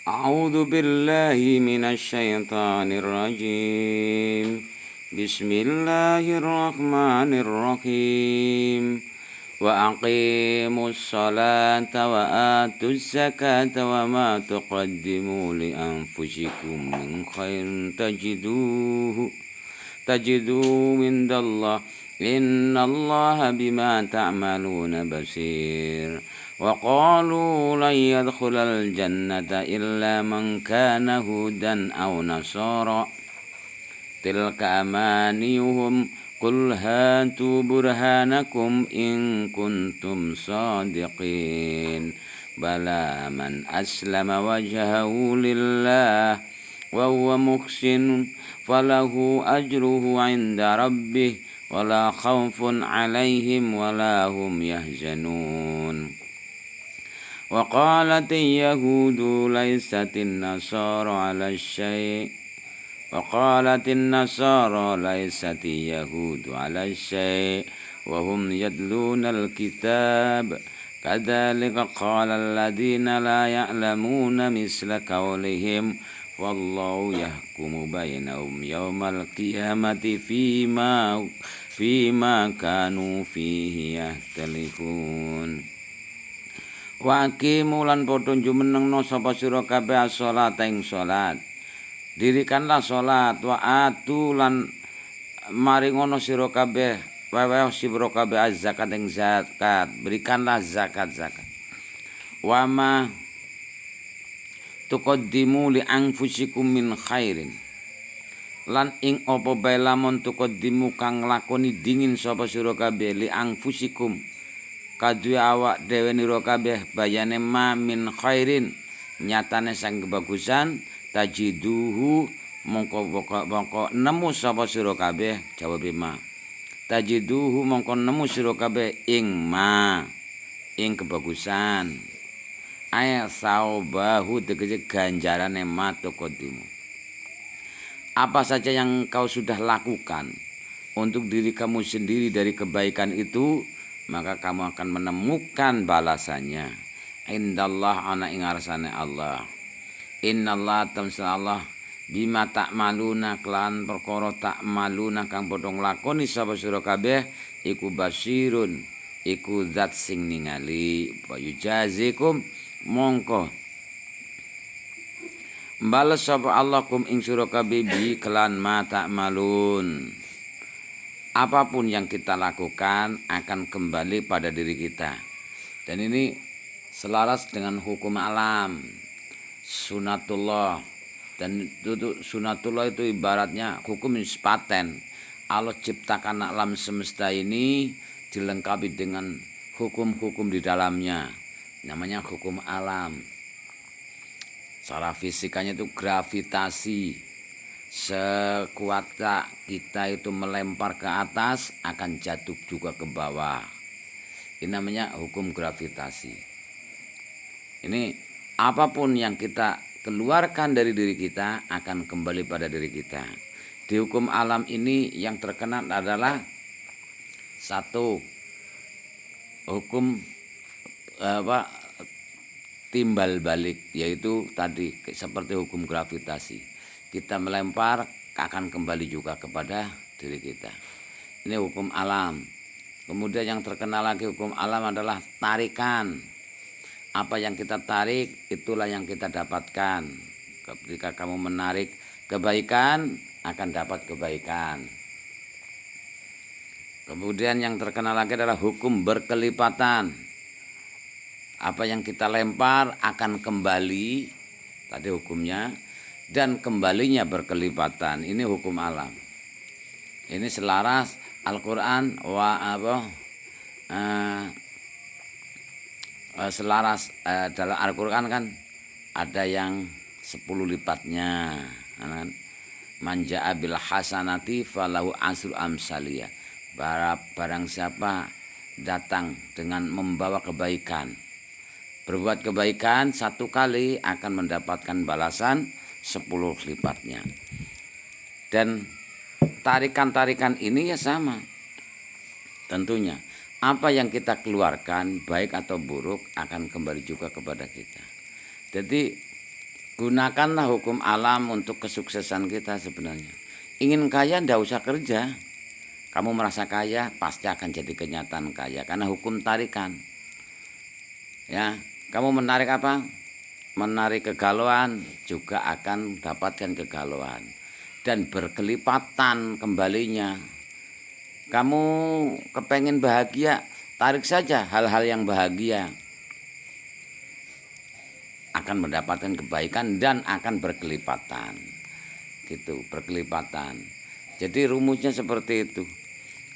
أعوذ بالله من الشيطان الرجيم. بسم الله الرحمن الرحيم. وأقيموا الصلاة وآتوا الزكاة وما تقدموا لأنفسكم من خير تجدوه عند الله إن الله بما تعملون بصير. وقالوا لن يدخل الجنة إلا من كان هودا أو نصارى تلك أمانيهم قل هاتوا برهانكم إن كنتم صادقين بلى من أسلم وجهه لله وهو محسن فله أجره عند ربه ولا خوف عليهم ولا هم يحزنون. وقالت اليهود ليست النصارى على الشيء وهم يتلون الكتاب كذلك قال الذين لا يعلمون مثل قولهم والله يحكم بينهم يوم القيامة فيما كانوا فيه يختلفون. Wa aqimu lan padha jumenengna sapa sira kabeh salat ing salat. Dirikanlah salat wa atu lan maringono sira kabeh wewe sira kabeh zakat ing zakat. Berikanlah zakat. Wa ma tuqaddimu li anfusikum min khairin. Lan ing apa bae lamun tuqaddimu kang lakoni dingin sapa sira kabeh li anfusikum kadue awak dhewe nira kabeh bayane ma min khairin nyatane sang kebagusan tajiduhu mongko nemu sapa sira kabeh jawab ma tajiduhu mongko nemu sira kabeh ing kebagusan aya saubahu tegese ganjarane ma tuqaddimu. Apa saja yang kau sudah lakukan untuk diri kamu sendiri dari kebaikan itu, maka kamu akan menemukan balasannya. Indallah ana ing ngarsane Allah. Innallaha tamsa Allah bima ta'maluna klan perkara ta'maluna kang padha nglakoni sapa sira kabeh iku basirun iku zat sing ningali wa yujazikum mongko bales sapa Allah kum ing sira kabeh bi klan ma ta'malun. Apapun yang kita lakukan akan kembali pada diri kita. Dan ini selaras dengan hukum alam, sunatullah. Dan itu sunatullah itu ibaratnya hukum paten. Allah ciptakan alam semesta ini dilengkapi dengan hukum-hukum di dalamnya. Namanya hukum alam. Secara fisikanya itu gravitasi. Sekuat kita itu melempar ke atas akan jatuh juga ke bawah. Ini namanya hukum gravitasi. Ini apapun yang kita keluarkan dari diri kita akan kembali pada diri kita. Di hukum alam ini yang terkenal adalah satu hukum timbal balik, yaitu tadi seperti hukum gravitasi. Kita melempar akan kembali juga kepada diri kita. Ini hukum alam. Kemudian yang terkenal lagi hukum alam adalah tarikan. Apa yang kita tarik itulah yang kita dapatkan. Ketika kamu menarik kebaikan akan dapat kebaikan. Kemudian yang terkenal lagi adalah hukum berkelipatan. Apa yang kita lempar akan kembali. Tadi hukumnya. Dan kembalinya berkelipatan. Ini hukum alam. Ini selaras Al-Quran selaras dalam Al-Quran kan ada yang 10 lipatnya. Manja bil hasanati falahu asru amsalia. Barang siapa datang dengan membawa kebaikan, berbuat kebaikan 1 kali akan mendapatkan balasan 10 lipatnya. Dan tarikan-tarikan ini ya sama. Tentunya apa yang kita keluarkan baik atau buruk akan kembali juga kepada kita. Jadi Gunakanlah hukum alam untuk kesuksesan kita sebenarnya. Ingin kaya ndak usah kerja. Kamu merasa kaya, pasti akan jadi kenyataan kaya karena hukum tarikan. Ya, kamu menarik apa? Menarik kegalauan, juga akan dapatkan kegalauan dan berkelipatan kembalinya. Kamu kepengen bahagia, tarik saja hal-hal yang bahagia, akan mendapatkan kebaikan dan akan berkelipatan. Gitu, berkelipatan. Jadi rumusnya seperti itu.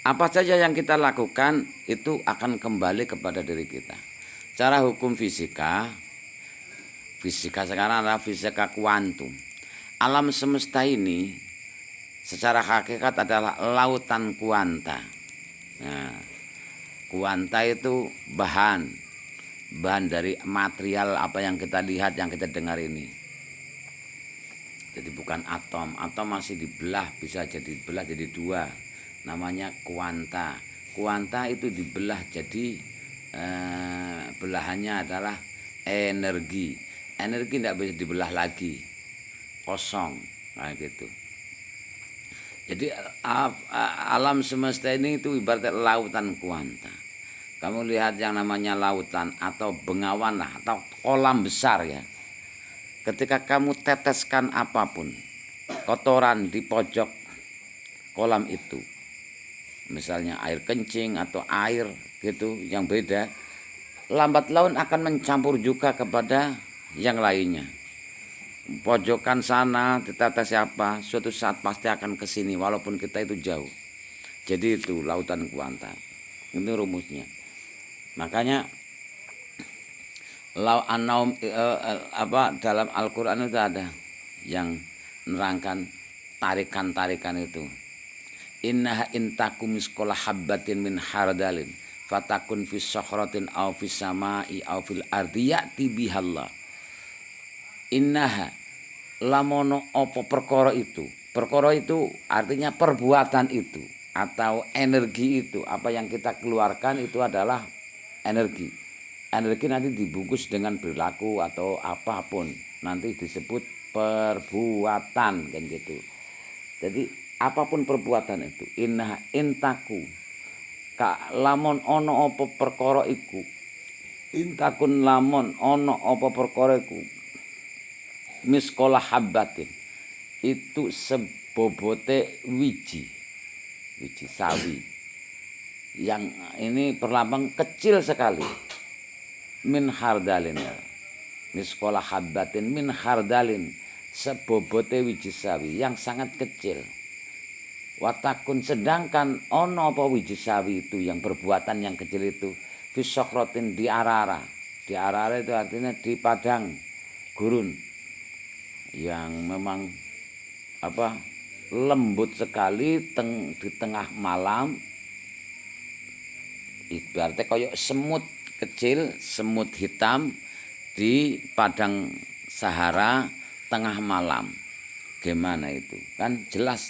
Apa saja yang kita lakukan itu akan kembali kepada diri kita. Cara hukum fisika sekarang adalah fisika kuantum. Alam semesta ini secara hakikat adalah lautan kuanta. Nah, kuanta itu bahan dari material apa yang kita lihat, yang kita dengar ini. Jadi bukan atom. Atom masih dibelah, bisa dibelah jadi dua. Namanya kuanta. Kuanta itu dibelah jadi belahannya adalah energi. Energi tidak bisa dibelah lagi, kosong, nah gitu. Jadi alam semesta ini itu ibarat lautan kuanta. Kamu lihat yang namanya lautan atau bengawan lah, atau kolam besar ya. Ketika kamu teteskan apapun, kotoran di pojok kolam itu, misalnya air kencing atau air gitu yang beda, lambat laun akan mencampur juga kepada yang lainnya. Pojokan sana ditetes siapa, suatu saat pasti akan ke sini walaupun kita itu jauh. Jadi itu lautan kuanta. Itu rumusnya. Makanya dalam Al-Qur'an itu ada yang nerangkan tarikan-tarikan itu. Innaha intakum miskola habbatin min hardalin fatakun fis sakhratin aw fis samai aw fil ardi ya'ti bihallah. Innaha lamono opo perkara itu. Perkara itu artinya perbuatan itu atau energi itu. Apa yang kita keluarkan itu adalah energi. Energi nanti dibungkus dengan perilaku atau apapun. Nanti disebut perbuatan kan gitu. Jadi apapun perbuatan itu, innaha intaku ka lamon ono opo perkara iku. Intakun lamon ono opo perkara iku. Miskola habbatin itu sebobote wiji sawi, yang ini berlambang kecil sekali. Min hardalin, miskola habbatin min hardalin, sebobote wiji sawi yang sangat kecil. Watakun, sedangkan ono apa wiji sawi itu yang perbuatan yang kecil itu fisokrotin di arara itu artinya di padang gurun yang memang lembut sekali di tengah malam, ibaratnya kayak semut kecil, semut hitam di padang Sahara tengah malam. Gimana itu? Kan jelas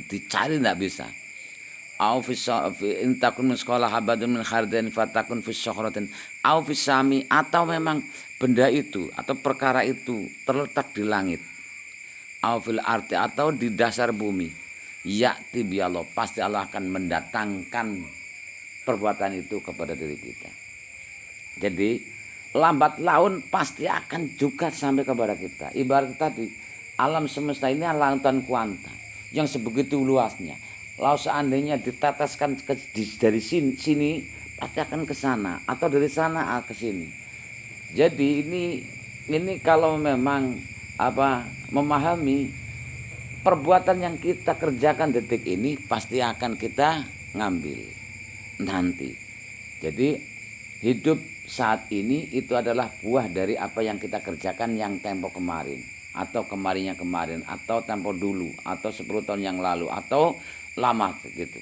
dicari tidak bisa. Au fi intakun min sekolah habadun min khardin fatakun fi sakhratin au fi sami, atau memang benda itu atau perkara itu terletak di langit, au fil arti, atau di dasar bumi. Ya'ti bi Allah, pasti Allah akan mendatangkan perbuatan itu kepada diri kita. Jadi lambat laun pasti akan juga sampai kepada kita. Ibarat tadi, alam semesta ini adalah lautan kuanta yang sebegitu luasnya. Lalu seandainya diteteskan dari sini pasti akan ke sana, atau dari sana ke sini. Jadi ini kalau memang memahami perbuatan yang kita kerjakan detik ini pasti akan kita ngambil nanti. Jadi hidup saat ini itu adalah buah dari apa yang kita kerjakan yang tempo kemarin, atau kemarin, atau tempo dulu, atau 10 tahun yang lalu, atau lama begitu.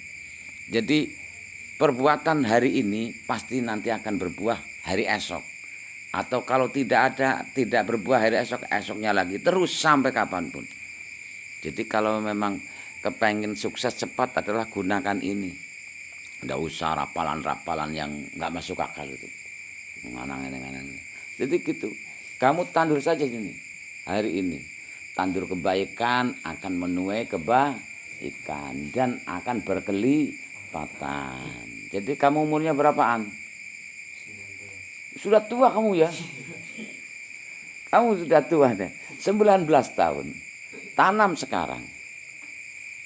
Jadi perbuatan hari ini pasti nanti akan berbuah hari esok, atau kalau tidak berbuah hari esok, esoknya lagi, terus sampai kapanpun. Jadi kalau memang kepengen sukses cepat adalah gunakan ini. Nggak usah rapalan-rapalan yang nggak masuk akal itu. Nganang. Jadi gitu. Kamu tandur saja gini. hari ini. Tandur kebaikan akan menuai kebaikan dan akan berkelipatan. Jadi kamu umurnya berapaan? Sudah tua kamu ya? Kamu sudah tua deh. 19 tahun. Tanam sekarang.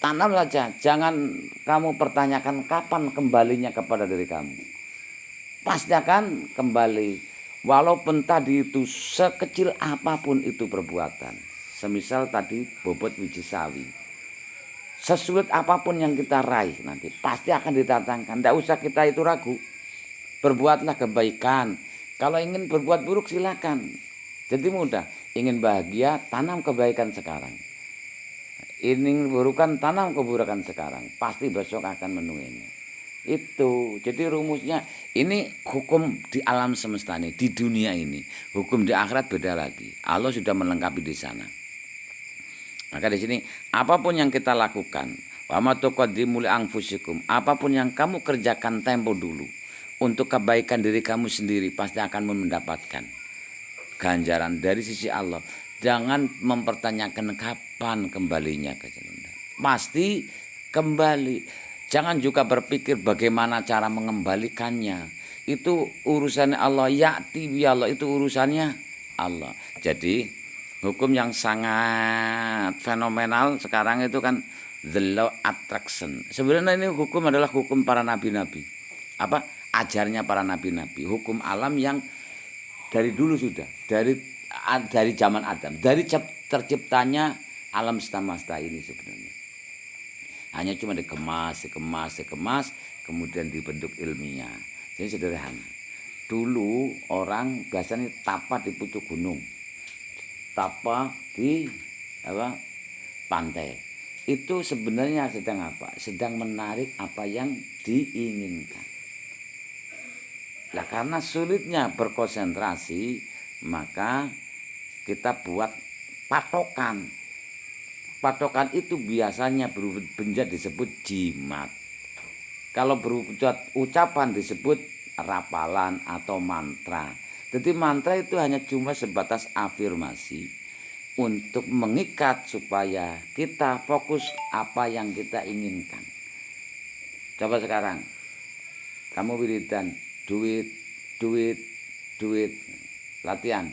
Tanam saja. Jangan kamu pertanyakan kapan kembalinya kepada diri kamu. Pasti akan kembali. Walaupun tadi itu sekecil apapun itu perbuatan. Semisal tadi bobot biji sawi. Sesulit apapun yang kita raih nanti pasti akan didatangkan. Tidak usah kita itu ragu. Berbuatlah kebaikan. Kalau ingin berbuat buruk silakan. Jadi mudah. Ingin bahagia, tanam kebaikan sekarang. Ingin keburukan, tanam keburukan sekarang. Pasti besok akan menuainya. Itu. Jadi rumusnya ini hukum di alam semesta ini, di dunia ini. Hukum di akhirat beda lagi. Allah sudah melengkapi di sana. Maka di sini apapun yang kita lakukan, wa ma tuqaddimu li anfusikum, apapun yang kamu kerjakan tempo dulu untuk kebaikan diri kamu sendiri pasti akan mendapatkan ganjaran dari sisi Allah. Jangan mempertanyakan kapan kembalinya ke jalan. Pasti kembali. Jangan juga berpikir bagaimana cara mengembalikannya. Itu urusannya Allah. Ya'ti bi Allah, itu urusannya Allah. Jadi hukum yang sangat fenomenal sekarang itu kan the law attraction. Sebenarnya ini hukum adalah hukum para nabi-nabi. Apa? Ajarnya para nabi-nabi. Hukum alam yang dari dulu sudah, dari zaman Adam, dari terciptanya alam semesta ini sebenarnya. Hanya cuma dikemas, kemudian dibentuk ilmiah. Jadi sederhana. Dulu orang biasanya tapa di pucuk gunung, tapa di pantai. Itu sebenarnya sedang apa? Sedang menarik apa yang diinginkan. Nah, karena sulitnya berkonsentrasi, maka kita buat patokan. Patokan itu biasanya berbenjat disebut jimat. Kalau berucap ucapan disebut rapalan atau mantra. Jadi mantra itu hanya cuma sebatas afirmasi untuk mengikat supaya kita fokus apa yang kita inginkan. Coba sekarang kamu wiridan, duit, latihan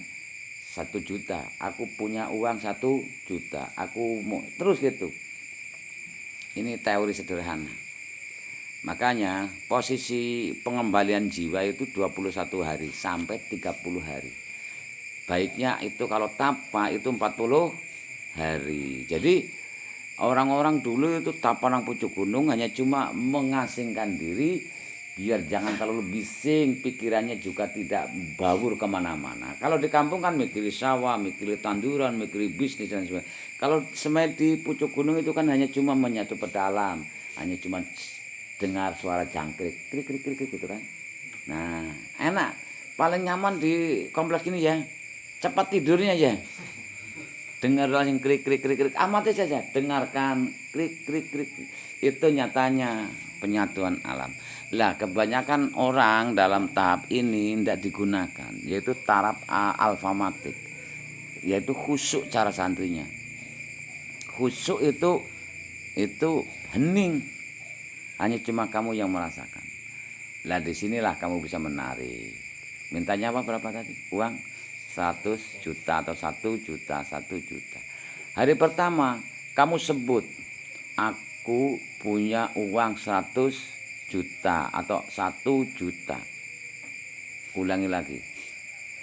1 juta, aku punya uang 1 juta, aku mau terus gitu. Ini teori sederhana. Makanya posisi pengembalian jiwa itu 21 hari sampai 30 hari. Baiknya itu kalau tapa itu 40 hari. Jadi orang-orang dulu itu tapa nang pucuk gunung hanya cuma mengasingkan diri biar jangan terlalu bising, pikirannya juga tidak baur kemana-mana. Kalau di kampung kan mikiri sawah, mikiri tanduran, mikiri bisnis dan sebagainya. Kalau semai di pucuk gunung itu kan hanya cuma menyatu pedalam, hanya cuma dengar suara jangkrik, krik gitu kan. Nah, enak. Paling nyaman di kompleks ini ya. Cepat tidurnya ya. Dengar yang krik, amati saja, dengarkan krik. Itu nyatanya penyatuan alam. Lah kebanyakan orang dalam tahap ini tidak digunakan, yaitu taraf alfamatik, yaitu khusyuk cara santrinya. Khusyuk itu hening, hanya cuma kamu yang merasakan. Lah disinilah kamu bisa menarik. Mintanya apa berapa tadi? Uang 100 juta atau 1 juta. Hari pertama kamu sebut, aku punya uang 100 juta atau 1 juta. Ulangi lagi.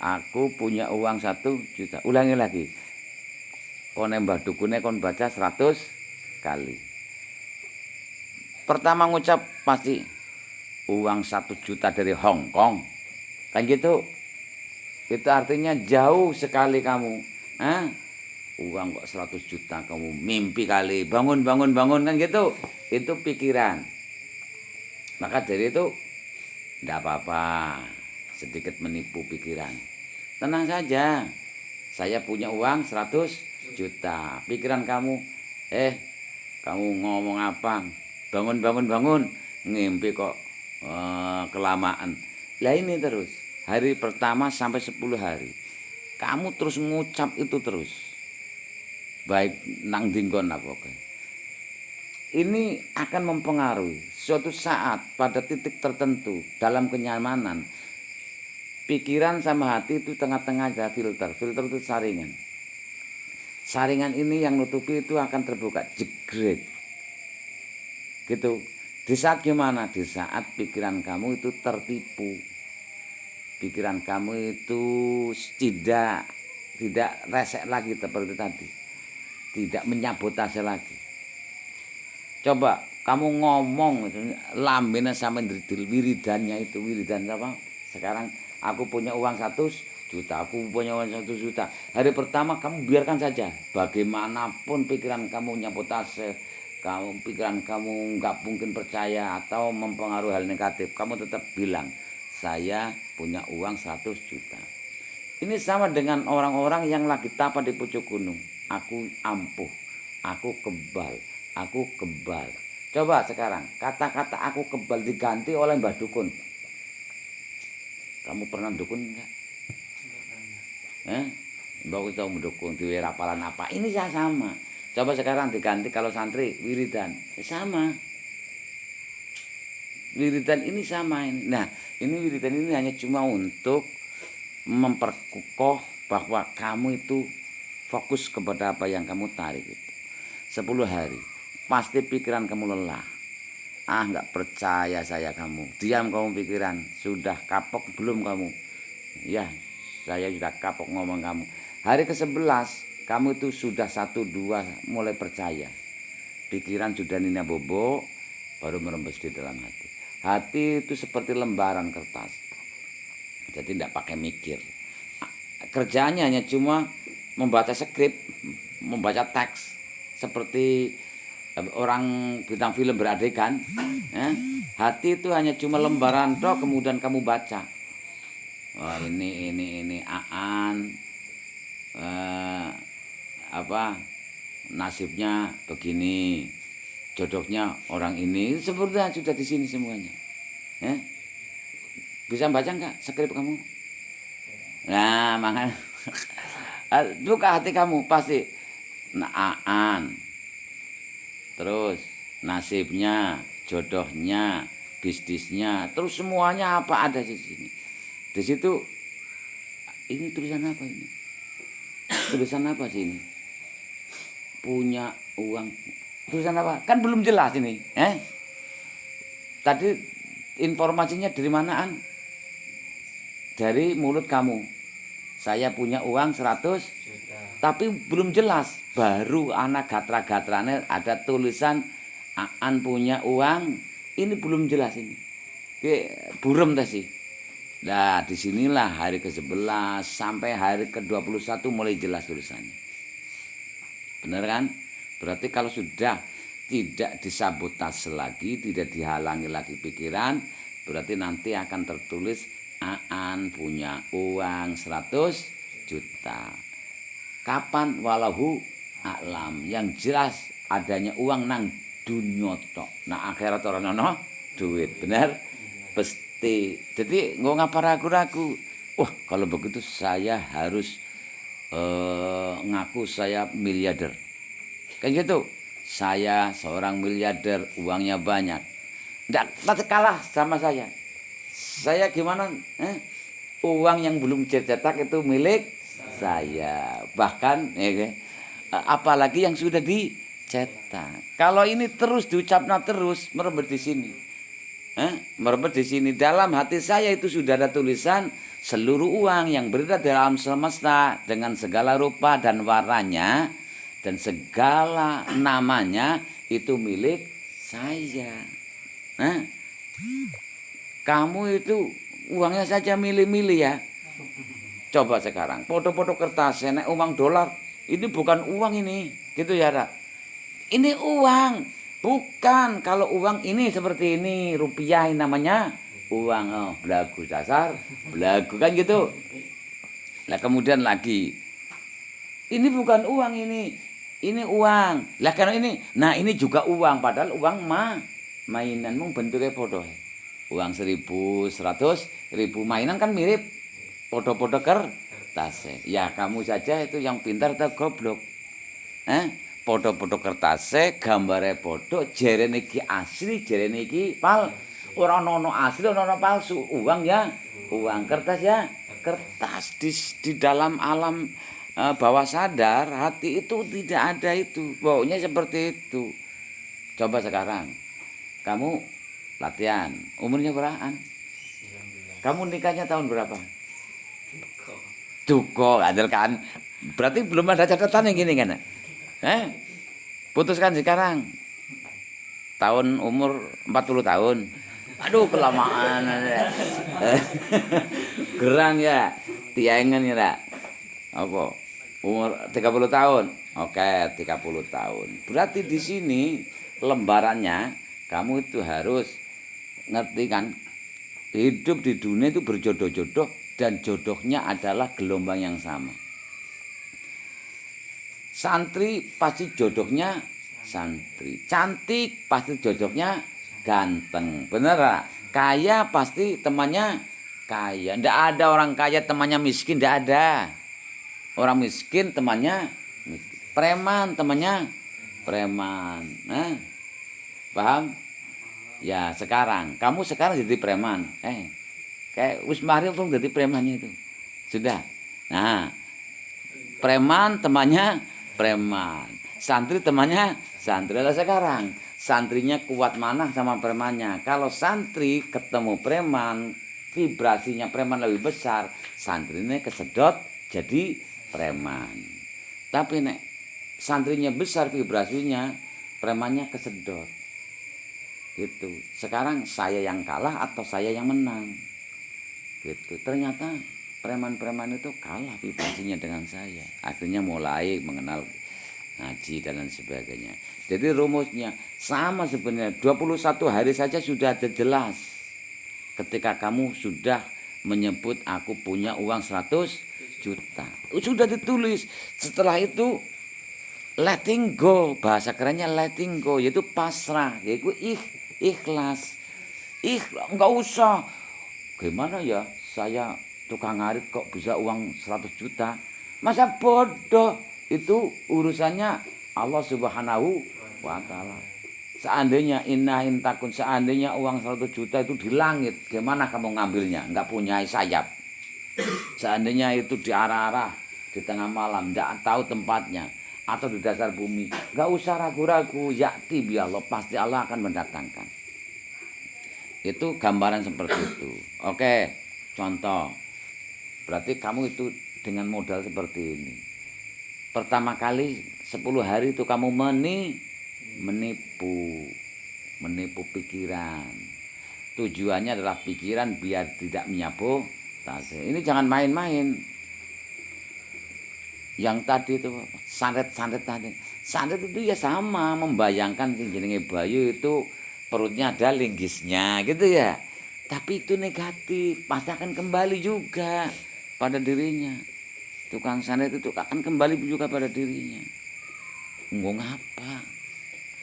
Aku punya uang 1 juta. Ulangi lagi. Kon mbah dukune kon baca 100 kali. Pertama ngucap pasti uang 1 juta dari Hong Kong. Kan gitu. Itu artinya jauh sekali kamu. Uang kok 100 juta kamu mimpi kali. Bangun kan gitu. Itu pikiran. Maka dari itu tidak apa-apa sedikit menipu pikiran. Tenang saja, saya punya uang 100 juta. Pikiran kamu, kamu ngomong apa? Bangun, ngimpi kok kelamaan. Lah ini terus, hari pertama sampai 10 hari. Kamu terus ngucap itu terus. baik nang dinggon apa oke. Ini akan mempengaruhi suatu saat pada titik tertentu dalam kenyamanan. Pikiran sama hati itu tengah-tengah ada filter. Filter itu saringan. Saringan ini yang nutupi itu akan terbuka, jegret. Gitu. Di saat gimana? Di saat pikiran kamu itu tertipu. Pikiran kamu itu tidak resek lagi seperti tadi. Tidak menyabotase lagi. Coba kamu ngomong lambene sama wiridannya itu, wiridan apa? Sekarang aku punya uang 100 juta, aku punya uang 1 juta. Hari pertama kamu biarkan saja. Bagaimanapun pikiran kamu nyabotase, pikiran kamu nggak mungkin percaya atau mempengaruhi hal negatif, kamu tetap bilang, saya punya uang 100 juta. Ini sama dengan orang-orang yang lagi tapa di pucuk gunung. Aku ampuh, aku kebal. Aku kebal. Coba sekarang kata-kata aku kebal diganti oleh Mbah Dukun. Kamu pernah dukun enggak? Mbak aku tahu mendukun di rapalan apa? Ini sama. Coba sekarang diganti kalau santri wiridan, sama. Wiridan ini sama ini. Nah, ini wiridan ini hanya cuma untuk memperkokoh bahwa kamu itu fokus kepada apa yang kamu tarik itu. 10 hari. Pasti pikiran kamu lelah. Nggak percaya saya kamu. Diam kamu pikiran. Sudah kapok belum kamu? Ya, saya sudah kapok ngomong kamu. Hari ke-11 kamu itu sudah 1-2 mulai percaya. Pikiran sudah nina bobo, baru merembes di dalam hati. Hati itu seperti lembaran kertas. Jadi tidak pakai mikir. Kerjaannya hanya cuma membaca skrip, membaca teks. Seperti orang bintang film beradegan, hati itu hanya cuma lembaran toh, kemudian kamu baca. Wah, ini Aan nasibnya begini, jodohnya orang ini, sebenarnya sudah di sini semuanya. Bisa baca nggak skrip kamu? Nah, makanya buka hati kamu pasti. Aan. Terus nasibnya, jodohnya, bisnisnya, terus semuanya apa ada di sini. Di situ ini tulisan apa ini? Tulisan apa sih ini? Punya uang. Tulisan apa? Kan belum jelas ini, Tadi informasinya dari manaan? Dari mulut kamu. Saya punya uang 100 juta. Tapi belum jelas. Baru anak gatra-gatranya ada tulisan Aan punya uang. Ini belum jelas ini. Burem tadi. Nah, disinilah hari ke-11 sampai hari ke-21 mulai jelas tulisannya. Benar kan? Berarti kalau sudah tidak disabotase lagi, tidak dihalangi lagi pikiran, berarti nanti akan tertulis Aan punya uang 100 juta. Kapan? Walahu a'lam. Yang jelas adanya uang nang dunya tok. Nah akhirat ora ono duit, benar? Pasti. Jadi nggak ngapa ragu-ragu. Wah, kalau begitu saya harus ngaku saya miliarder. Kayak gitu. Saya seorang miliarder, uangnya banyak. Nggak kalah sama saya. Saya gimana? Uang yang belum cetak itu milik saya. Bahkan apalagi yang sudah dicetak. Kalau ini terus diucapkan terus merembet di sini. Merembet di sini. Dalam hati saya itu sudah ada tulisan seluruh uang yang berada dalam semesta dengan segala rupa dan warnanya dan segala namanya itu milik saya. Kamu itu uangnya saja milih-milih ya. Coba sekarang, foto-foto kertas, uang dolar, ini bukan uang ini, gitu ya, Rak? Ini uang, bukan. Kalau uang ini seperti ini, rupiah ini namanya uang. Belagu dasar, belagu kan gitu. Nah kemudian lagi, ini bukan uang ini uang. Lah karena ini, nah ini juga uang, padahal uang mainanmu bentuknya foto. Uang 1.000, 100.000 mainan kan mirip foto-foto kertas. Ya kamu saja itu yang pintar atau goblok. Foto-foto kertase, gambare foto, jerene iki asli, jerene iki ora ono asli, ora ono palsu. Uang ya, uang, kertas ya, kertas di dalam alam bawah sadar hati itu tidak ada itu. Pokoknya seperti itu. Coba sekarang kamu latihan, umurnya berapaan? Kamu nikahnya tahun berapa? Duko, adil kan? Berarti belum ada catatan yang gini kan? Putuskan sekarang. Tahun umur 40 tahun. Aduh, kelamaan. Gerang ya, tiangan ya. Apa? Umur 30 tahun. Oke, 30 tahun. Berarti di sini lembarannya kamu itu harus ngerti kan, hidup di dunia itu berjodoh-jodoh dan jodohnya adalah gelombang yang sama. Santri pasti jodohnya santri, cantik pasti jodohnya ganteng, bener gak? Kaya pasti temannya kaya, ndak ada orang kaya temannya miskin, ndak ada. Orang miskin temannya miskin, preman temannya preman. Paham? Ya sekarang, kamu sekarang jadi preman. Kayak Wismario tuh jadi premannya itu. Sudah. Nah, preman temannya preman. Santri temannya santri. Lah sekarang, santrinya kuat mana sama premannya? Kalau santri ketemu preman, vibrasinya preman lebih besar, santrinya kesedot jadi preman. Tapi nek santrinya besar vibrasinya, premannya kesedot. Gitu. Sekarang saya yang kalah atau saya yang menang? Gitu. Ternyata preman-preman itu kalah vibrasinya dengan saya. Akhirnya mulai mengenal ngaji dan lain sebagainya. Jadi rumusnya sama sebenarnya. 21 hari saja sudah ada jelas. Ketika kamu sudah menyebut aku punya uang 100 juta. Sudah ditulis. Setelah itu letting go, bahasa kerennya letting go, yaitu pasrah, yaitu ikhlas. Enggak usah. Gimana ya, saya tukang ngarit kok bisa uang 100 juta? Masa bodoh, itu urusannya Allah Subhanahu wa Ta'ala. Seandainya seandainya uang 100 juta itu di langit, gimana kamu ngambilnya? Enggak punya sayap. Seandainya itu di arah-arah di tengah malam, enggak tahu tempatnya, atau di dasar bumi, enggak usah ragu-ragu, yakti bi Allah, pasti Allah akan mendatangkan. Itu gambaran seperti itu. Oke, contoh. Berarti kamu itu dengan modal seperti ini. Pertama kali 10 hari itu kamu menipu pikiran. Tujuannya adalah pikiran biar tidak menyapu tasnya. Ini jangan main-main. Yang tadi itu santet tadi. Santet itu ya sama, membayangkan jenenge bayu itu perutnya ada linggisnya gitu ya. Tapi itu negatif, pasti akan kembali juga pada dirinya. Tukang santet itu akan kembali juga pada dirinya. Ngomong apa?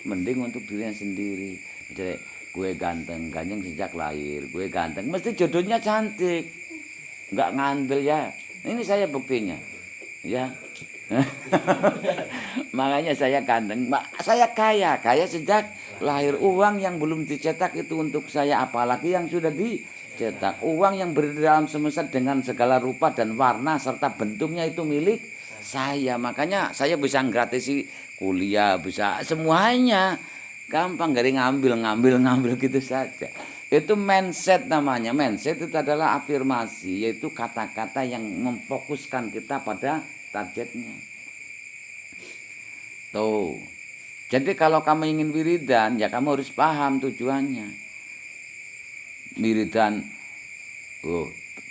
Mending untuk dirinya sendiri. Misalnya gue ganteng sejak lahir, gue ganteng, mesti jodohnya cantik. Enggak ngandel ya. Ini saya buktinya. Ya. Makanya saya ganteng, saya kaya sejak lahir. Uang yang belum dicetak itu untuk saya, apalagi yang sudah dicetak. Uang yang berada dalam semesta dengan segala rupa dan warna serta bentuknya itu milik saya. Makanya saya bisa gratisi kuliah, bisa semuanya. Gampang, dari ngambil gitu saja. Itu mindset namanya. Mindset itu adalah afirmasi, yaitu kata-kata yang memfokuskan kita pada targetnya. Tuh. Jadi kalau kamu ingin wiridan, ya kamu harus paham tujuannya. Wiridan,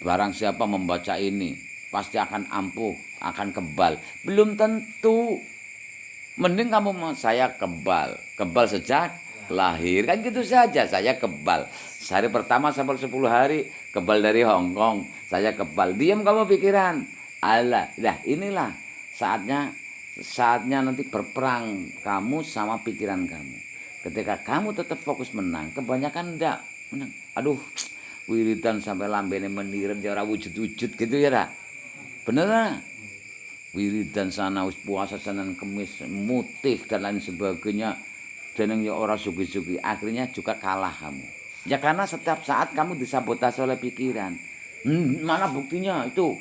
barang siapa membaca ini pasti akan ampuh, akan kebal. Belum tentu. Mending kamu saya kebal sejak lahir, kan gitu saja. Saya kebal. Hari pertama sampai 10 hari kebal dari Hong Kong, saya kebal. Diam kamu pikiran. Alah, inilah saatnya nanti berperang kamu sama pikiran kamu. Ketika kamu tetap fokus menang, kebanyakan enggak menang. Aduh, wiridan sampai lambene meniren ya ora wujud-wujud gitu ya, Ra. Bener lah. wiridan sana wis puasa Senin Kemis mutih dan lain sebagainya jeneng ya ora sugi-sugi akhirnya juga kalah kamu ya karena setiap saat kamu disabotase oleh pikiran mana buktinya itu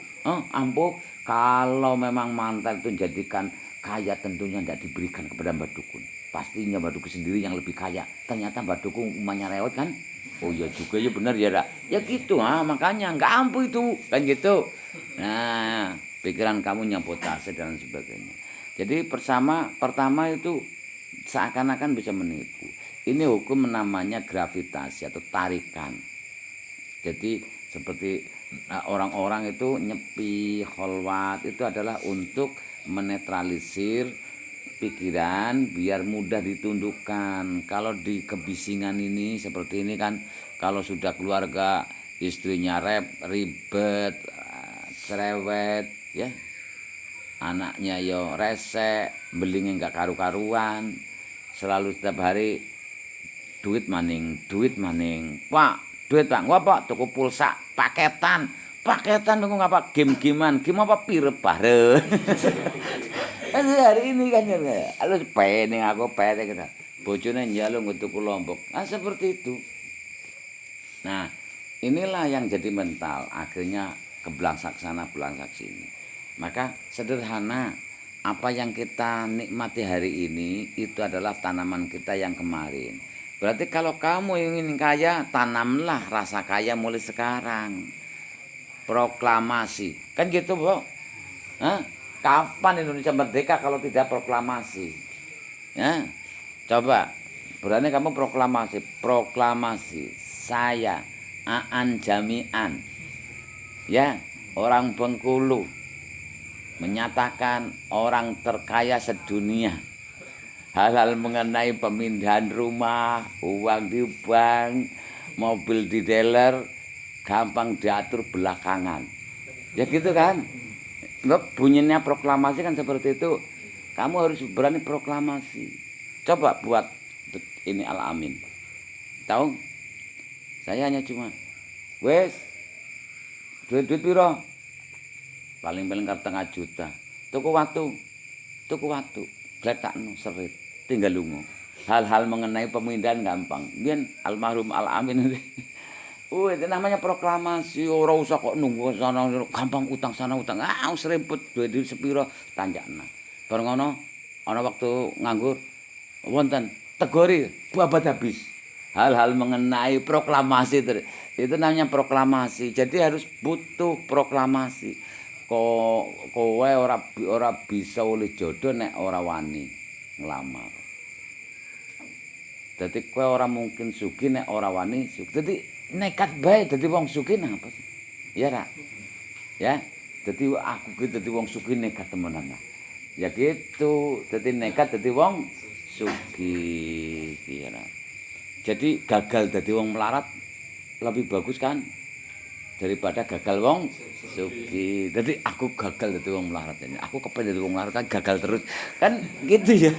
ampuh kalau memang mantan itu jadikan kaya tentunya tidak diberikan kepada Mbak Dukun pastinya Mbak Dukun sendiri yang lebih kaya ternyata Mbak Dukun umumnya rewet kan oh ya juga ya benar ya dak ya gitu makanya nggak ampuh itu kan gitu nah pikiran kamu nyabotase dan sebagainya. Jadi pertama itu seakan-akan bisa menipu. Ini hukum namanya gravitasi atau tarikan. Jadi seperti orang-orang itu nyepi, kholwat itu adalah untuk menetralisir pikiran biar mudah ditundukkan. Kalau di kebisingan ini seperti ini kan kalau sudah keluarga istrinya ribet, cerewet ya anaknya yo resek belinge enggak karu-karuan selalu setiap hari duit maning pak duit pak gua pak tuku pulsa paketan tunggu ngapa game-gamean game apa pire bare hari ini kan ya lu pening aku pening kita bojone njaluk tuku lombok seperti itu nah inilah yang jadi mental akhirnya kebelangsak sana belangsak sini. Maka sederhana apa yang kita nikmati hari ini itu adalah tanaman kita yang kemarin. Berarti kalau kamu ingin kaya, tanamlah rasa kaya mulai sekarang. Proklamasi. Kan gitu, Bro? Kapan Indonesia merdeka kalau tidak proklamasi? Ya. Coba berani kamu proklamasi. Saya Aan Jami'an. Ya, orang Bengkulu menyatakan orang terkaya sedunia. Hal-hal mengenai pemindahan rumah, uang di bank, mobil di dealer, gampang diatur belakangan. Ya gitu kan? Bunyinya proklamasi kan seperti itu. Kamu harus berani proklamasi. Coba buat ini Al-Amin. Tahu? Saya hanya cuma, wes, duit piro? Paling-paling setengah juta. Tuku watu. Gletakno serit, tinggal lungo. Hal-hal mengenai pemindahan gampang. Biyen almarhum Al-Amin itu namanya proklamasi. Ora usah kok nunggu sana gampang utang sana utang. Wis ribet duit sepiro tanjakna. Bar ngono ana waktu nganggur wonten tegori babat habis. Hal-hal mengenai proklamasi itu namanya proklamasi. Jadi harus butuh proklamasi. Kowe ora bisa oleh jodoh nek ora wani nglamar. Dadi kowe ora mungkin sugih nek ora wani sugih. Dadi nekat bae dadi wong sugih napa sih? Ya ra? Ya. Dadi aku ki dadi wong sugih nekat temenan. Ya gitu, dadi nekat dadi wong sugih. Ya ra. Jadi gagal dadi wong melarat lebih bagus kan daripada gagal wong sugih. Jadi aku gagal dadi wong melarat ini. Aku kepengen dadi wong melarat kan gagal terus. Kan gitu ya.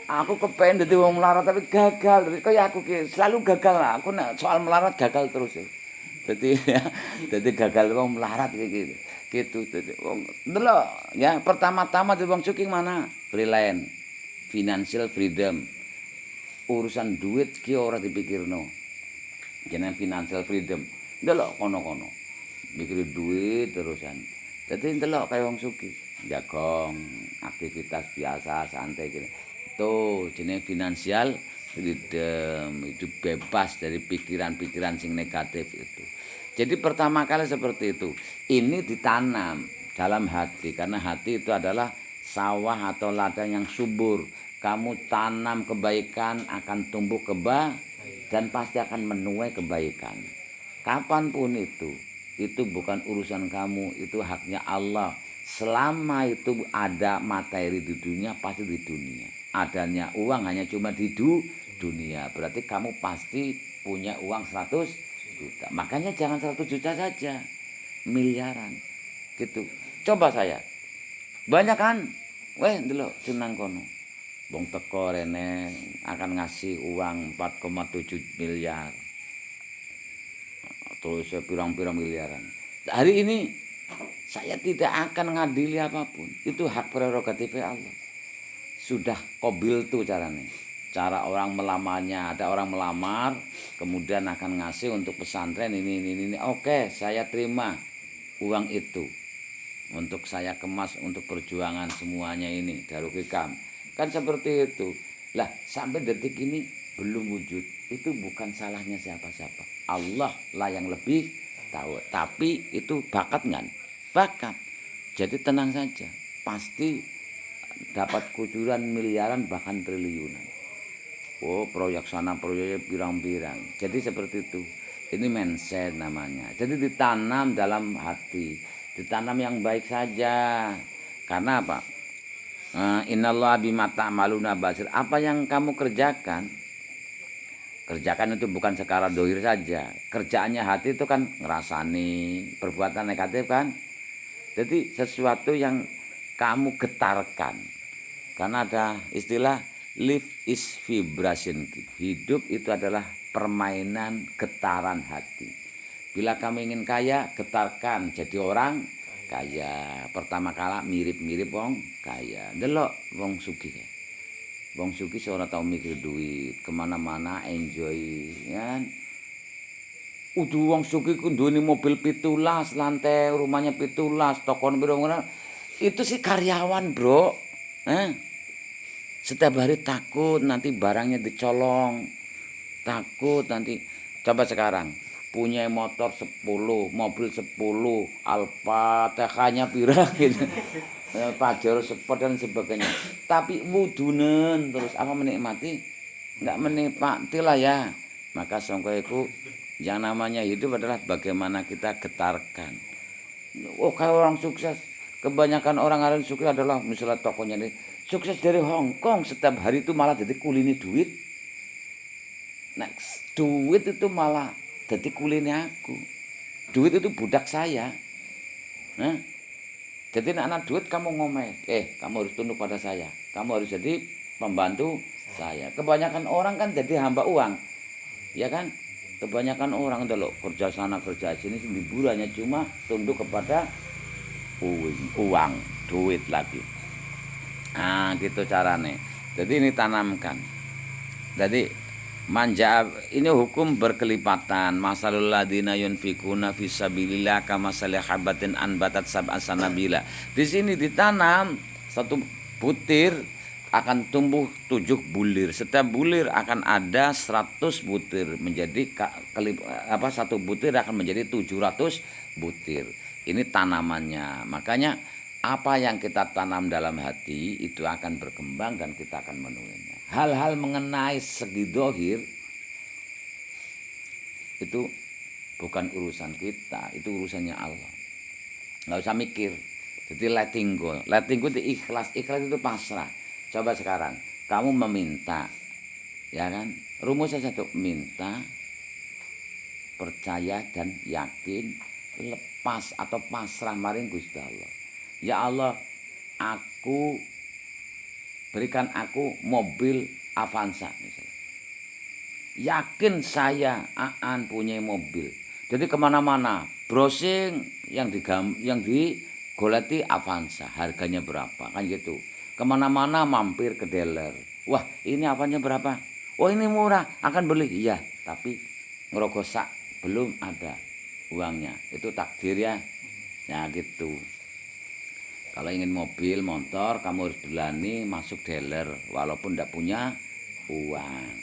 Aku kepengen dadi wong melarat tapi gagal. Terus kaya aku selalu gagal lah. Aku soal melarat gagal terus ya. Jadi gagal wong melarat gitu. Gitu dadi wong delok ya pertama-tama dadi wong sugih mana? Freelance, financial freedom. Urusan duit ki ora dipikirno. Jenenge financial freedom. Ndelok kono-kono. Mikir duit terusan. Dadi ndelok kaya wong sugih, jagong, aktivitas biasa santai gini. Tuh jenenge financial freedom. Itu bebas dari pikiran-pikiran sing negatif itu. Jadi pertama kali seperti itu. Ini ditanam dalam hati karena hati itu adalah sawah atau ladang yang subur. Kamu tanam kebaikan akan tumbuh dan pasti akan menuai kebaikan. Kapanpun itu bukan urusan kamu, itu haknya Allah. Selama itu ada materi di dunia, pasti di dunia. Adanya uang hanya cuma di dunia. Berarti kamu pasti punya uang 100 juta. Makanya jangan 100 juta saja, miliaran. Gitu. Coba saya. Banyak kan? Weh, ndelok senang kono. Wong teko rene akan ngasih uang 4,7 miliar. Terus pirang-pirang miliaran. Hari ini Saya tidak akan ngadili apapun. Itu hak prerogatif Allah. Sudah qabil tuh caranya. Cara orang melamarnya, ada orang melamar, kemudian akan ngasih untuk pesantren ini. Oke, saya terima uang itu. Untuk saya kemas untuk perjuangan semuanya ini, Darul Hikam. Kan seperti itu. Lah, sampai detik ini belum wujud. Itu bukan salahnya siapa-siapa. Allah lah yang lebih tahu. Tapi itu bakat kan? Bakat. Jadi tenang saja. Pasti dapat kucuran miliaran bahkan triliunan. Oh, proyek sana proyek pirang-pirang. Jadi seperti itu. Ini mindset namanya. Jadi ditanam dalam hati. Ditanam yang baik saja. Karena apa? Innallaha bima ta'maluna basir. Apa yang kamu kerjakan itu bukan secara dohir saja. Kerjaannya hati itu kan ngerasani perbuatan negatif kan. Jadi sesuatu yang kamu getarkan. Karena ada istilah life is vibration. Hidup itu adalah permainan getaran hati. Bila kamu ingin kaya, getarkan jadi orang kaya. Pertama kala mirip-mirip wong kaya. Delok wong sugih. Wong sugih ora tau mikir duit, kemana-mana enjoy, ya. Udah wong sugih ku duweni mobil 17, lantai rumahnya 17, tokon piro-piro. Itu sih karyawan, Bro. Setiap hari takut nanti barangnya dicolong. Takut nanti. Coba sekarang punya motor 10, mobil 10, Alfa, TK-nya pira gitu. Pajero, Sport dan sebagainya. Tapi wudunen terus apa menikmati? Enggak menikmati lah ya. Maka songkoiku yang namanya hidup adalah bagaimana kita getarkan. Oh, kalau orang sukses, kebanyakan orang yang sukses adalah misalnya tokonya ini sukses dari Hong Kong, setiap hari itu malah jadi kulini duit. Next, duit itu malah jadi kulini aku. Duit itu budak saya. Jadi anak duit kamu ngomel, kamu harus tunduk pada saya. Kamu harus jadi pembantu saya. Kebanyakan orang kan jadi hamba uang. Ya kan? Kebanyakan orang udah loh kerja sana kerja sini hiburannya cuma tunduk kepada uang, duit lagi. Nah, gitu caranya. Jadi ini tanamkan. Jadi manja ini hukum berkelipatan. Masalul ladina yunfikuna fisabilillah kamasali habatin anbatat sab'an sanabila. Di sini ditanam satu butir akan tumbuh 7 bulir. Setiap bulir akan ada 100 butir menjadi satu butir akan menjadi 700 butir. Ini tanamannya. Makanya apa yang kita tanam dalam hati itu akan berkembang dan kita akan menuainya. Hal-hal mengenai segi dohir itu bukan urusan kita, itu urusannya Allah. Nggak usah mikir. Jadi letting go. Letting go itu ikhlas. Ikhlas itu pasrah. Coba sekarang kamu meminta, ya kan? Rumusnya satu, minta, percaya dan yakin, lepas atau pasrah maring Gusti Allah. Ya Allah, berikan aku mobil Avanza misalnya. Yakin saya Aan punya mobil. Jadi kemana-mana browsing yang digoleti Avanza, harganya berapa kan gitu. Kemana-mana mampir ke dealer. Wah, ini apanya berapa? Oh, ini murah, akan beli. Iya, tapi ngerogosak belum ada uangnya. Itu takdir ya. Nah, gitu. Kalau ingin mobil, motor, kamu harus berani masuk dealer walaupun tidak punya uang.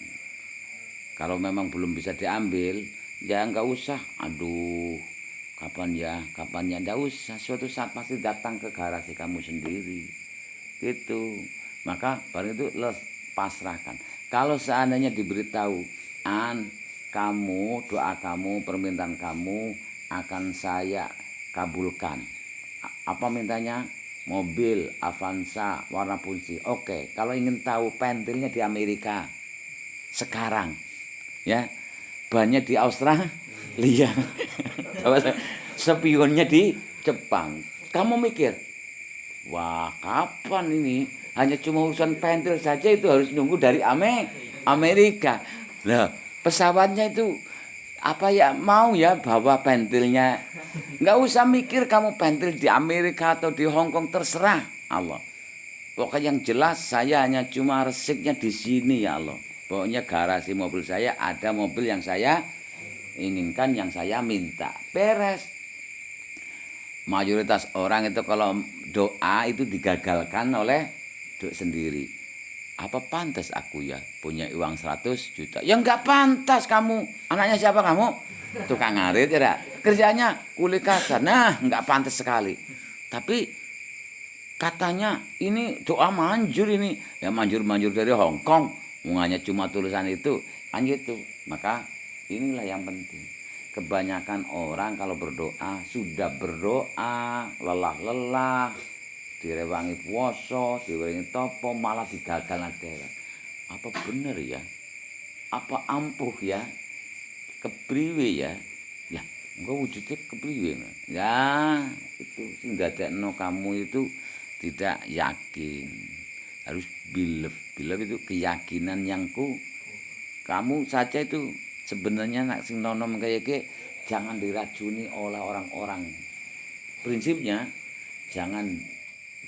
Kalau memang belum bisa diambil, ya enggak usah. Aduh, kapan ya, enggak usah. Suatu saat pasti datang ke garasi kamu sendiri. Gitu. Maka baru itu pasrahkan. Kalau seandainya diberitahu, kamu, doa kamu, permintaan kamu akan saya kabulkan. Apa mintanya? Mobil Avanza warna putih. Oke, kalau ingin tahu pentilnya di Amerika sekarang, ya, bannya di Australia, spionnya di Jepang. Kamu mikir, wah, kapan ini? Hanya cuma urusan pentil saja itu harus nunggu dari Amerika. Nah, pesawatnya itu Apa ya mau ya bawa pentilnya. Nggak usah mikir kamu pentil di Amerika atau di Hong Kong, terserah Allah. Pokoknya yang jelas saya hanya cuma resiknya di sini ya Allah. Pokoknya garasi mobil saya ada mobil yang saya inginkan, yang saya minta. Beres. Mayoritas orang itu kalau doa itu digagalkan oleh doa sendiri. Apa pantas aku ya punya uang 100 juta? Ya enggak pantas kamu. Anaknya siapa kamu? Tukang ngarit ya. Kerjanya kuli kasar. Nah, enggak pantas sekali. Tapi katanya ini doa manjur ini. Ya manjur-manjur dari Hong Kong. Hanya cuma tulisan itu. Kan gitu. Maka inilah yang penting. Kebanyakan orang kalau berdoa, sudah berdoa, lelah-lelah, direwangi puasa, direwangi topo, malah digagal akhirat. Apa bener ya? Apa ampuh ya? Kepriwe ya? Ya, enggak wujudnya kepriwe. Ya, itu ndadekno kamu itu tidak yakin. Harus belief. Belief itu keyakinan yang kamu saja itu sebenarnya nak sing nonom kayak jangan diracuni oleh orang-orang. Prinsipnya jangan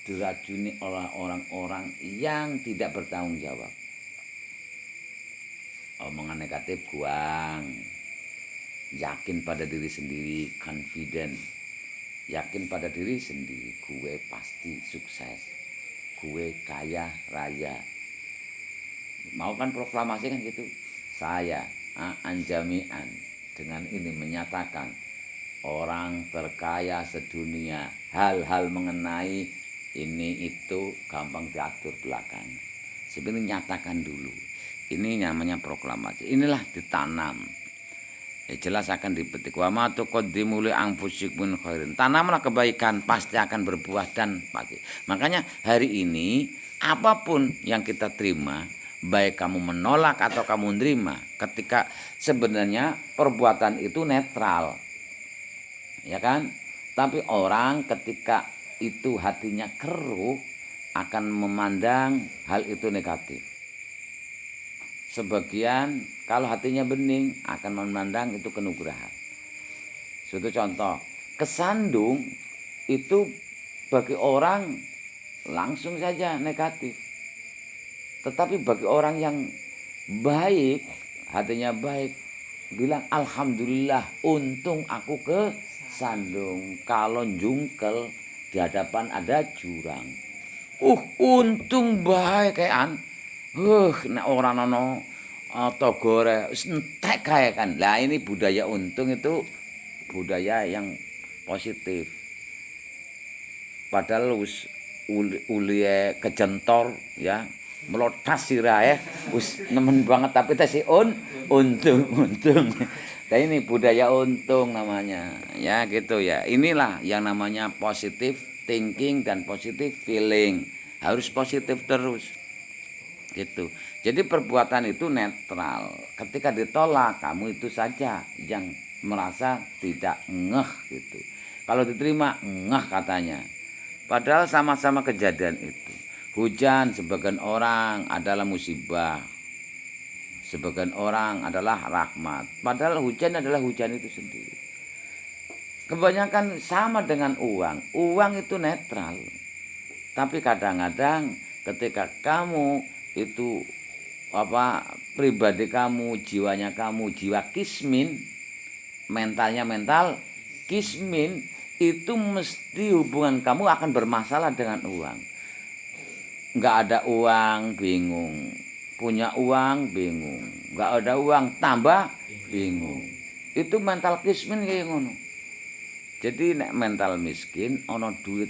diracuni oleh orang-orang yang tidak bertanggung jawab. Omongan negatif buang. Yakin pada diri sendiri, confident. Yakin pada diri sendiri, gue pasti sukses. Gue kaya raya. Mau kan proklamasi kan gitu. Saya anjamian dengan ini menyatakan orang terkaya sedunia, hal-hal mengenai ini itu gampang diatur belakang. Sebenarnya nyatakan dulu. Ini namanya proklamasi. Inilah ditanam. Ya jelas akan dipetik. Wa ma tuqaddimu li anfusikum min khairin. Tanamlah kebaikan, pasti akan berbuah dan pasti. Makanya hari ini apapun yang kita terima, baik kamu menolak atau kamu menerima, ketika sebenarnya perbuatan itu netral, ya kan? Tapi orang ketika itu hatinya keruh akan memandang hal itu negatif. Sebagian kalau hatinya bening akan memandang itu kenugrahan. Suatu contoh, kesandung itu bagi orang langsung saja negatif. Tetapi bagi orang yang baik, hatinya baik, bilang alhamdulillah untung aku kesandung. Kalau jungkel di hadapan ada jurang. Untung baik kayak nek orang nono togore entek kayak kan. Lah ini budaya untung itu budaya yang positif. Padahal ulie kejentor ya. Melotas sirahe wis nemen banget tapi teh si untung. Nah ini budaya untung namanya. Ya gitu ya. Inilah yang namanya positive thinking dan positive feeling. Harus positif terus. Gitu. Jadi perbuatan itu netral. Ketika ditolak kamu itu saja yang merasa tidak ngeh gitu. Kalau diterima ngeh katanya. Padahal sama-sama kejadian itu. Hujan sebagian orang adalah musibah. Sebagian orang adalah rahmat. Padahal hujan adalah hujan itu sendiri. Kebanyakan sama dengan uang. Uang itu netral. Tapi kadang-kadang ketika kamu itu pribadi kamu, jiwanya kamu, jiwa kismin, mentalnya mental kismin, itu mesti hubungan kamu akan bermasalah dengan uang. Nggak ada uang bingung, punya uang bingung, nggak ada uang tambah bingung. Itu mental kismin kayak ngono. Jadi nek mental miskin ono duit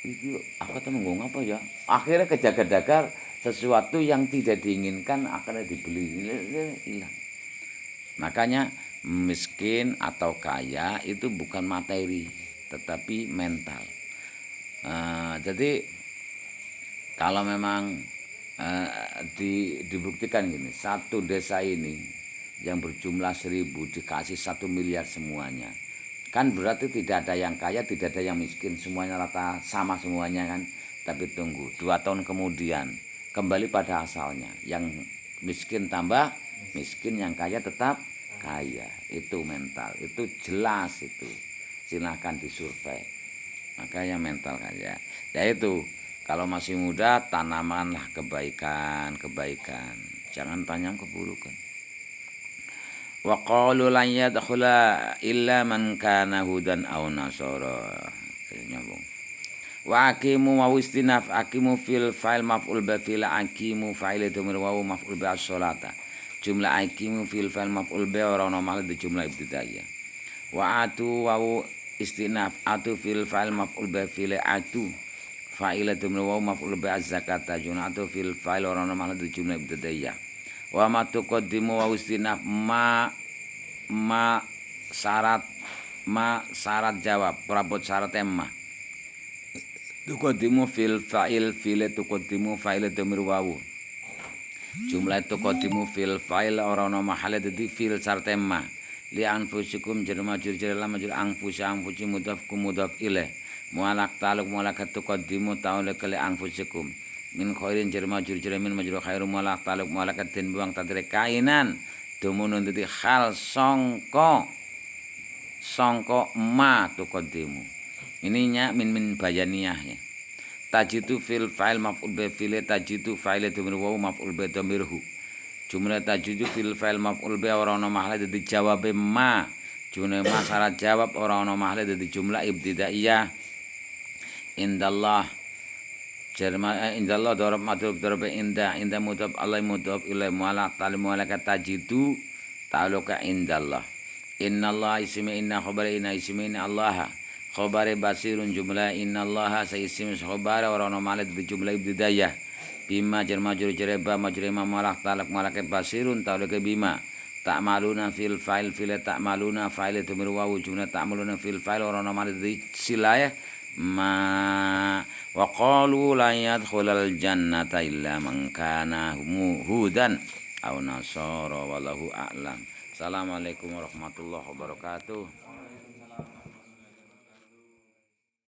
itu apa tuh ngomong apa ya? Akhirnya kejaga-jaga sesuatu yang tidak diinginkan akan dibeli hilang. Makanya miskin atau kaya itu bukan materi, tetapi mental. Jadi kalau memang dibuktikan gini, satu desa ini yang berjumlah 1000 dikasih 1 miliar semuanya, kan berarti tidak ada yang kaya, tidak ada yang miskin, semuanya rata sama semuanya kan. Tapi tunggu 2 tahun kemudian kembali pada asalnya, yang miskin tambah miskin, yang kaya tetap kaya. Itu mental, itu jelas itu. Silahkan disurvei. Makanya mental kaya. Ya itu, kalau masih muda tanamanlah kebaikan. Jangan tanam keburukan. Wa qalu lan yadkhula illa man kana hudan aw nasara. Nyambung. Wa aqimu wa istinaf aqimu fil fa'il maf'ul bi fil aqimu fa'il dhamir wa maf'ul bi as-salata. Jumlah aqimu fil fa'il maf'ul bi ora ono malih di jumlah ibtidaiyah. Wa atu wa istinaf atu fil fa'il maf'ul bi fil atu fa'il dhamir wa maf'ul bi az-zakata. Jumlah atu fil fa'il ora ono malih di jumlah ibtidaiyah. Wa ma tuqaddimu wa istinaf ma syarat jawab prabot syarat emma tuqaddimu fil fa'il tuqaddimu fa'il dhamir wawu jumlah tuqaddimu fil fa'il ora ana mahale dadi fil syarat emma li anfusikum jar majrur jar lam majrur anfusi mudhaf mudhaf ilaih mualaq ta'alluq mualakat tuqaddimu ta'alluq li anfusikum min khairin jar majrur jar min majrur khairum mualaq ta'alluq mualakat den buang tadre kainan dumunun dadi hal sangka ma tuqaddimu. Ininya min bayaniyah ya. Tajidu fil fa'il maf'ul bi fil tajidu fa'il dhamir wa maf'ul bi dhamirhu. Jumlah tajidu fil fa'il maf'ul bi ora ana mahal dadi jawab ma. Jumlah ma syarat jawab ora ana mahal dadi jumlah ibtidaiyah. Indallah Jerma indallah darab madrub darab inda mudhaf alai mudhaf ilai mualaq talim mualakat tajidu ta'aluka indallah. Innallaha ismi inna khabari inna ismi inna allaha khabari basirun jumlah innallaha sayyisim khabari wa ana malad bi jumlah ibtidaiyah bima jar majrur jaraba majrima mualaq talaq mualakat basirun ta'aluka bima ta'maluna fil fa'il fil ta'maluna fa'il dhamir wa jumlah ta'maluna fil fa'il wa ana malad bi silayah ma wa qalu la yadkhulal jannata illa man kana hudan aw nasara wallahu a'lam. Assalamualaikum warahmatullahi wabarakatuh.